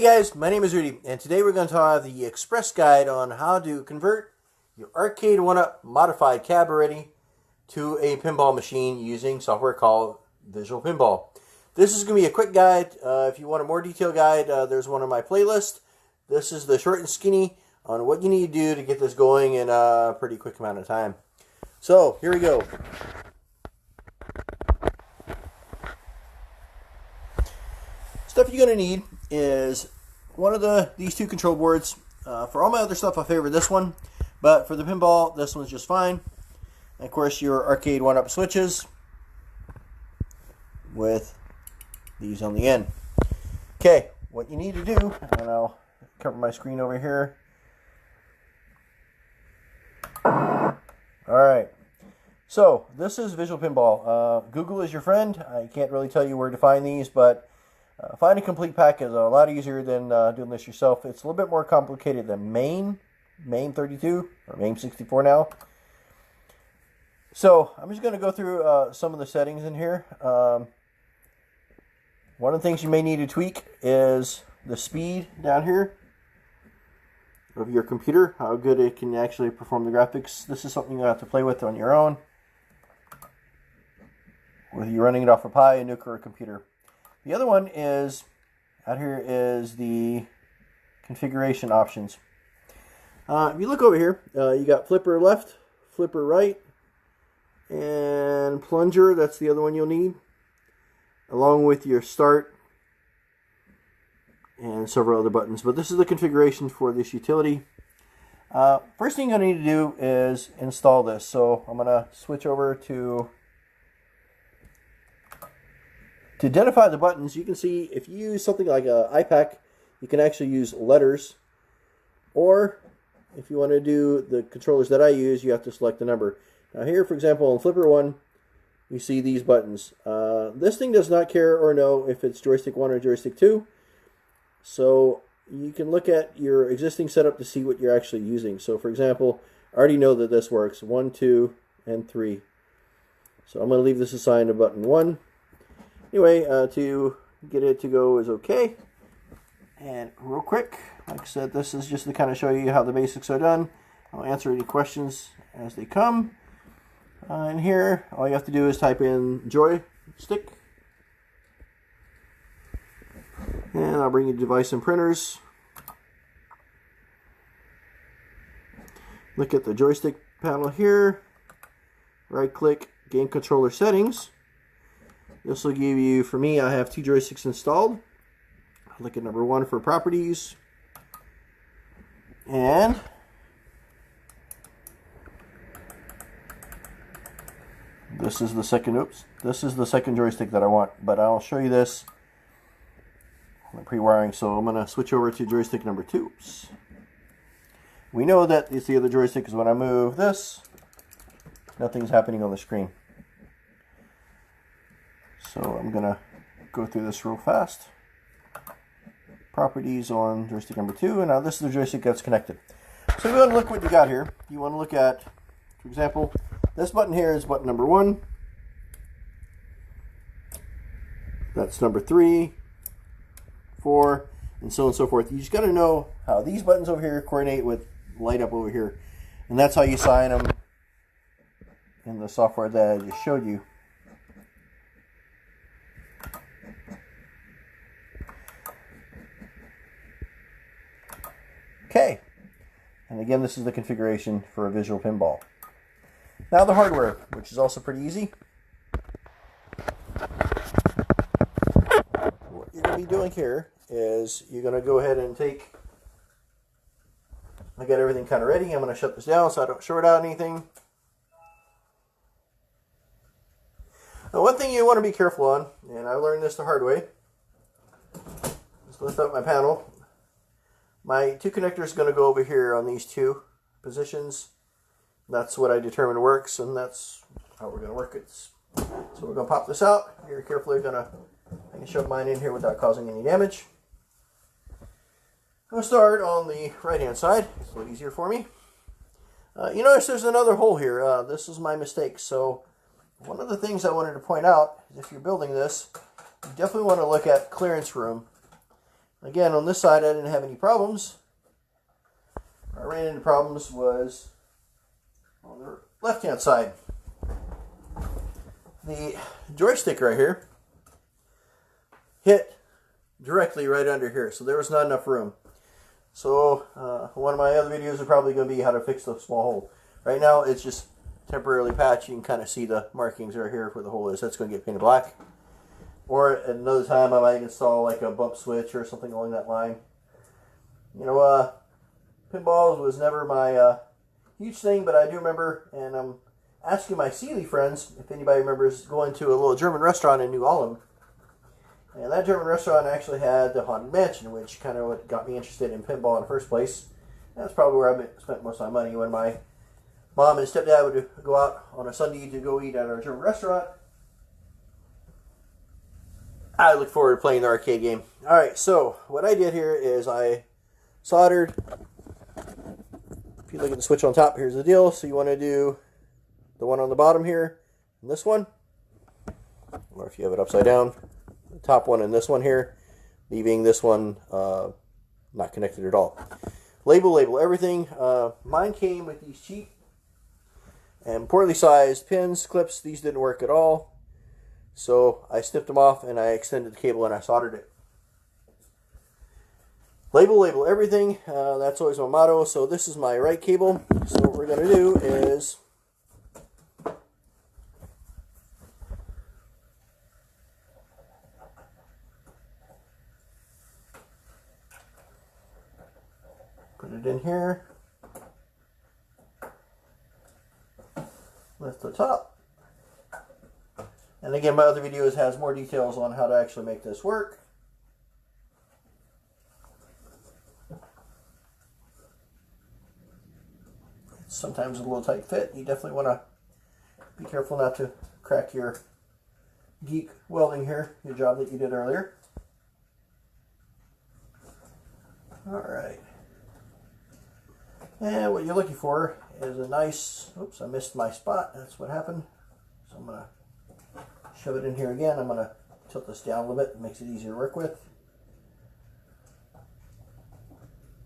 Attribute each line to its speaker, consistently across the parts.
Speaker 1: guys, my name is Rudy, and today we're going to talk the express guide on how to convert your arcade 1-up modified cabaret to a pinball machine using software called Visual Pinball. This is going to be a quick guide. If you want a more detailed guide, there's one on my playlist. This is the short and skinny on what you need to do to get this going in a pretty quick amount of time. So, here we go. Stuff you're going to need is one of these two control boards. For all my other stuff, I favor this one, but for the pinball, this one's just fine. And of course, your arcade 1-up switches with these on the end. Okay, what you need to do, and I'll cover my screen over here. Alright, so this is Visual Pinball. Google is your friend. I can't really tell you where to find these, but finding a complete pack is a lot easier than doing this yourself. It's a little bit more complicated than MAME 32, or MAME 64 now. So, I'm just going to go through some of the settings in here. One of the things you may need to tweak is the speed down here of your computer, how good it can actually perform the graphics. This is something you have to play with on your own, whether you're running it off a Pi, a NUC, or a computer. The other one is, out here is the configuration options. If you look over here, you got flipper left, flipper right, and plunger, that's the other one you'll need, along with your start and several other buttons. But this is the configuration for this utility. First thing you're going to need to do is install this. So I'm going to switch over to identify the buttons. You can see if you use something like an iPac, you can actually use letters. Or if you want to do the controllers that I use, you have to select the number. Now here, for example, on Flipper 1, you see these buttons. This thing does not care or know if it's joystick 1 or joystick 2. So you can look at your existing setup to see what you're actually using. So for example, I already know that this works. 1, 2, and 3. So I'm going to leave this assigned to button 1. Anyway, to get it to go is okay. And real quick, like I said, this is just to kind of show you how the basics are done. I'll answer any questions as they come. And here, all you have to do is type in joystick. And I'll bring you device and printers. Look at the joystick panel here. Right click, game controller settings. This will give you, for me, I have 2 joysticks installed. Look at number 1 for properties. And this is the second, this is the second joystick that I want, but I'll show you this on the pre-wiring. So I'm going to switch over to joystick number 2. We know that it's the other joystick because when I move this, nothing's happening on the screen. So I'm going to go through this real fast. Properties on joystick number 2, and now this is the joystick that's connected. So you want to look what you got here. You want to look at, for example, this button here is button number 1. That's number 3, 4, and so on and so forth. You just got to know how these buttons over here coordinate with light up over here. And that's how you assign them in the software that I just showed you. Okay, and again, this is the configuration for a Visual Pinball. Now the hardware, which is also pretty easy. What you're going to be doing here is you're going to go ahead and take, I got everything kind of ready. I'm going to shut this down so I don't short out anything. Now one thing you want to be careful on, and I learned this the hard way, is lift up my panel. My 2 connectors are going to go over here on these 2 positions. That's what I determined works, and that's how we're going to work it. So we're going to pop this out. You're carefully going to, I can shove mine in here without causing any damage. I'm going to start on the right hand side. It's a little easier for me. You notice there's another hole here. This is my mistake. So one of the things I wanted to point out is if you're building this, you definitely want to look at clearance room. Again, on this side I didn't have any problems. Where I ran into problems was on the left-hand side. The joystick right here hit directly right under here, so there was not enough room. So one of my other videos are probably going to be how to fix the small hole. Right now it's just temporarily patched. You can kind of see the markings right here where the hole is. That's going to get painted black. Or at another time I might install like a bump switch or something along that line. You know, pinballs was never my huge thing, but I do remember, and I'm asking my Sealy friends if anybody remembers going to a little German restaurant in New Ulm. And that German restaurant actually had the Haunted Mansion, which kind of what got me interested in pinball in the first place. And that's probably where I spent most of my money when my mom and stepdad would go out on a Sunday to go eat at our German restaurant. I look forward to playing the arcade game. Alright, so what I did here is I soldered. If you look at the switch on top, here's the deal. So you want to do the one on the bottom here, and this one. Or if you have it upside down, the top one and this one here, leaving this one not connected at all. Label everything. Mine came with these cheap and poorly sized pins, clips. These didn't work at all. So I snipped them off and I extended the cable and I soldered it. Label everything. That's always my motto. So this is my right cable. So what we're going to do is put it in here. Lift the top. And again, my other videos has more details on how to actually make this work. It's sometimes a little tight fit. You definitely want to be careful not to crack your geek welding here, your job that you did earlier. Alright. And what you're looking for is a nice, oops, I missed my spot. That's what happened. So I'm going to shove it in here again. I'm going to tilt this down a little bit. It makes it easier to work with.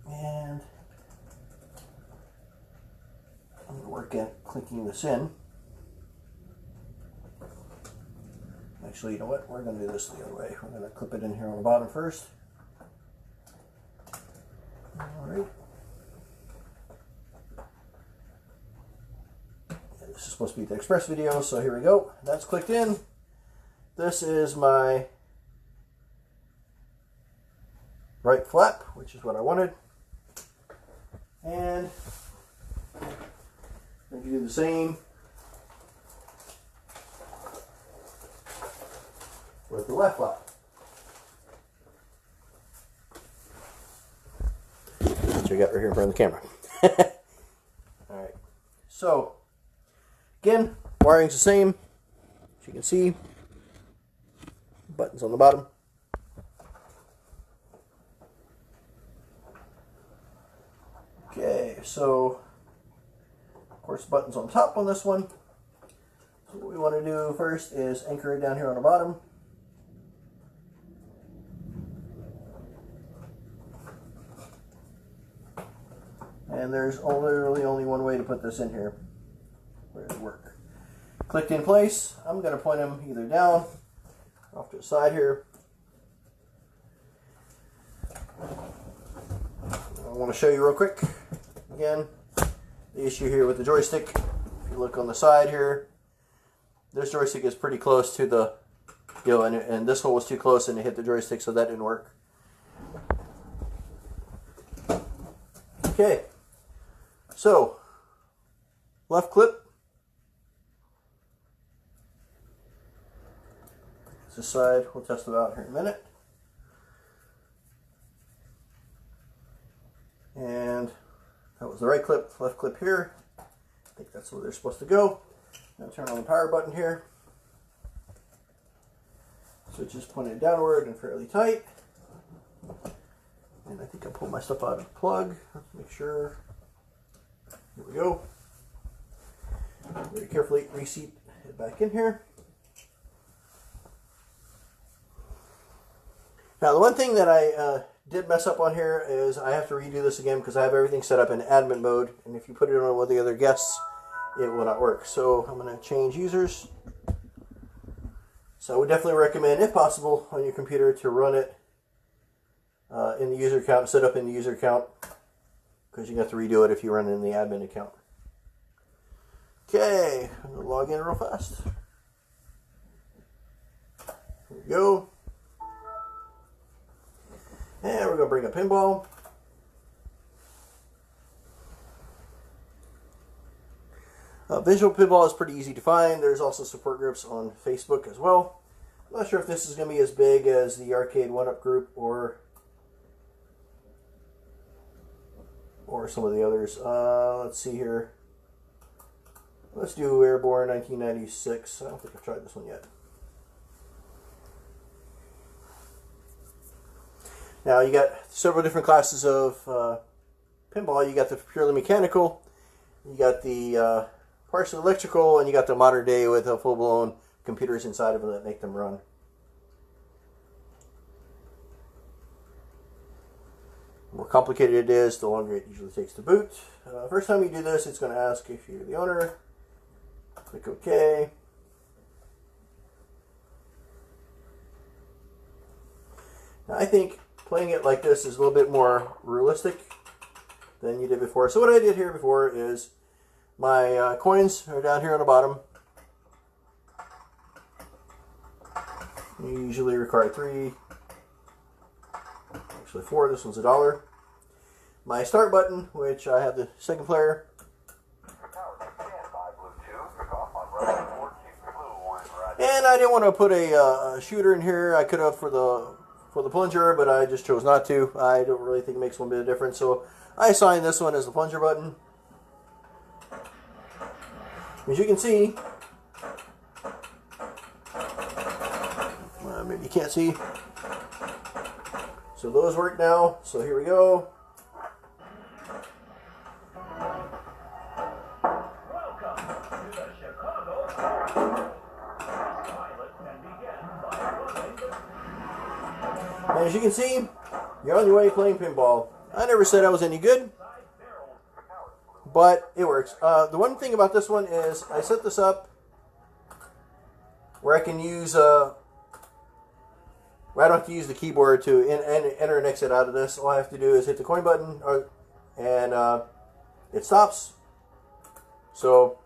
Speaker 1: And I'm going to work at clinking this in. Actually, you know what? We're going to do this the other way. We're going to clip it in here on the bottom first. Alright. This is supposed to be the express video, so here we go. That's clicked in. This is my right flap, which is what I wanted. And I can do the same with the left flap. Which I got right here in front of the camera. Alright, so again, wiring's the same. As you can see, buttons on the bottom. Okay, so of course buttons on top on this one. So what we want to do first is anchor it down here on the bottom. And there's literally only one way to put this in here for it to work. Clicked in place. I'm going to point them either down or off to the side here. I want to show you real quick again the issue here with the joystick. If you look on the side here, this joystick is pretty close to the, you know, and this hole was too close and it hit the joystick, so that didn't work. Okay, so left clip. This side we'll test it out here in a minute. And that was the right clip, left clip here. I think that's where they're supposed to go. Now turn on the power button here. Switch is pointed downward and fairly tight. And I think I pulled my stuff out of the plug. Let's make sure. Here we go. Very carefully reseat it back in here. Now the one thing that I did mess up on here is I have to redo this again because I have everything set up in admin mode, and if you put it on one of the other guests, it will not work. So I'm going to change users. So I would definitely recommend, if possible, on your computer to run it in the user account, set up in the user account, because you have to redo it if you run it in the admin account. Okay, I'm going to log in real fast. Here we go. And we're going to bring up Pinball. Visual Pinball is pretty easy to find. There's also support groups on Facebook as well. I'm not sure if this is going to be as big as the Arcade 1-Up group or some of the others. Let's see here. Let's do Airborne 1996. I don't think I've tried this one yet. Now you got several different classes of pinball. You got the purely mechanical, you got the partially electrical, and you got the modern day with full-blown computers inside of them that make them run. The more complicated it is, the longer it usually takes to boot. First time you do this, it's going to ask if you're the owner. Click OK. Now I think playing it like this is a little bit more realistic than you did before. So what I did here before is my coins are down here on the bottom. You usually require 3, actually 4. This one's $1. My start button, which I have the second player. And I didn't want to put a shooter in here. I could have for the plunger, but I just chose not to. I don't really think it makes one bit of difference, so I assigned this one as the plunger button. As you can see, maybe you can't see. So those work now. So here we go. And as you can see, you're on your way playing pinball. I never said I was any good, but it works. The one thing about this one is I set this up where I can use, where I don't have to use the keyboard to enter and exit out of this. All I have to do is hit the coin button and it stops. So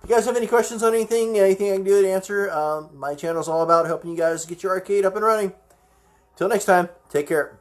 Speaker 1: if you guys have any questions on anything I can do to answer, my channel is all about helping you guys get your arcade up and running. Till next time, take care.